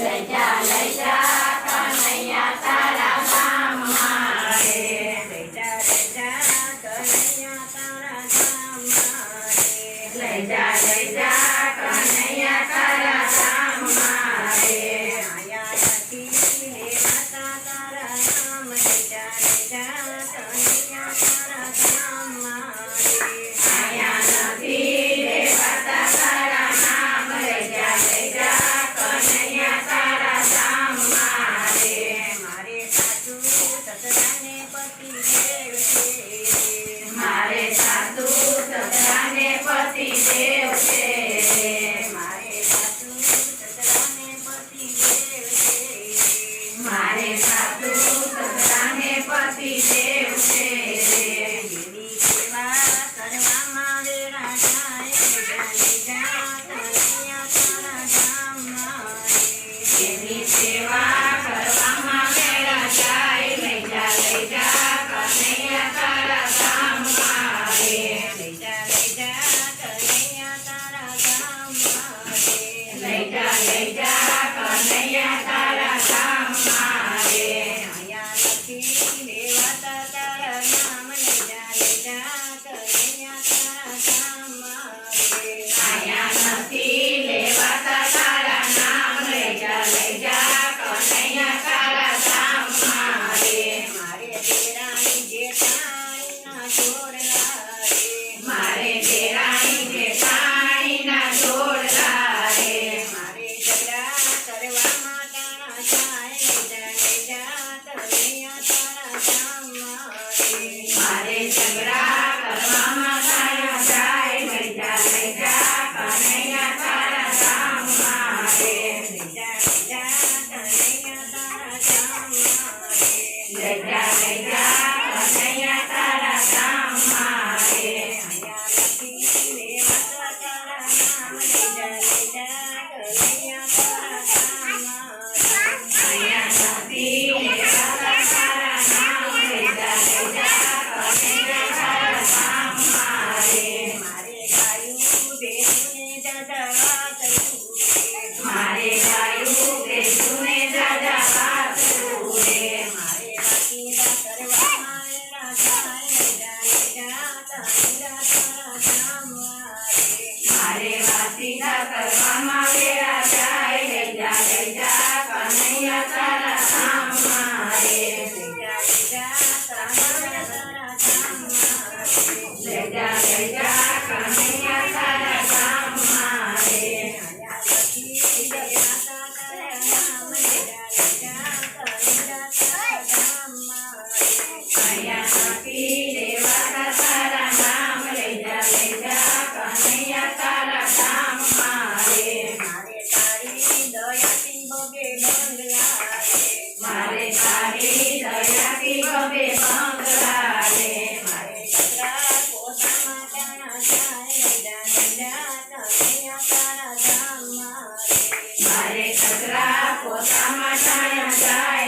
લઈ જા કનૈયા તારા ધામ મારે લઈ જા કનૈયા તારા ધામ મારે લઈ જા કનૈયા તારા ધામ મારે આયા નથી લેવાતા તારા નામ લઈ જા કનૈયા તારા ધામ મારે આયા નથી લેવાતા તારા નામ લઈ જા કનૈયા તારા ધામ મારે મારે સાસુ સસરાને પતિ દેવ છે મારે સાસુ સસરાને પતિ દેવ છે મારે સાસુ સસરાને પતિ દેવ છે મારે સાસુ સસરાને પતિ દેવ છે એની સેવા કરવામાં વેરા જાય કનૈયા તારા ધામ મારે એની સેવા કરવામાં મેળા જાય લઈ જા કનૈયા તારા ધામ મારે લઈ જા કનૈયા તારા ધામ મારે લઈ જા કનૈયા તારા ધામ મારે આયા નથી લેવાતા તારા નામ લઈ જા કનૈયા તારા ધામ મારે આયા નથી લેવાતા તારા નામ લઈ જા કનૈયા તારા ધામ મારે મારે દેરાણી જેઠાણીના જોડલા રે મારે દેરાણી જેઠાણીના જોડલા રે મારે ઝઘડા કરવામાં તારા જાય લઈ જા કનૈયા તારા ધામ મારે મારે ઝઘડા કરવામાં તારા જાય લઈ જા કનૈયા તારા ધામ મારે લઈ જા કનૈયા તારા ધામ મારે લઈ જા કનૈયા તારા ધામ મારે આયા નથી લેવાતા તારા નામ લઈ જા કનૈયા તારા ધામ મારે આયા નથી લેવાતા તારા નામ લઈ જા કનૈયા તારા ધામ મારે મારે ગાયું બેસુને દાદા કર્યું મારે ગાયું બેસુને દાદા વાતું રે મારે વાતીડા કરવામાં વેરા જાય કનૈયા તારા ધામ મારે મારે વાસીદા કરવામાં વેરા જાય લઈ જા કનૈયા તારા ધામ મારે લઈ જા કનૈયા તારા ધામ મારે આયા નથી લેવાતા તારા નામ લઈ જા કનૈયા તારા ધામ મારે મારે તારી દયાથી બબે બંગલા રે મારે કચરા પોતામાં ટાણા જાય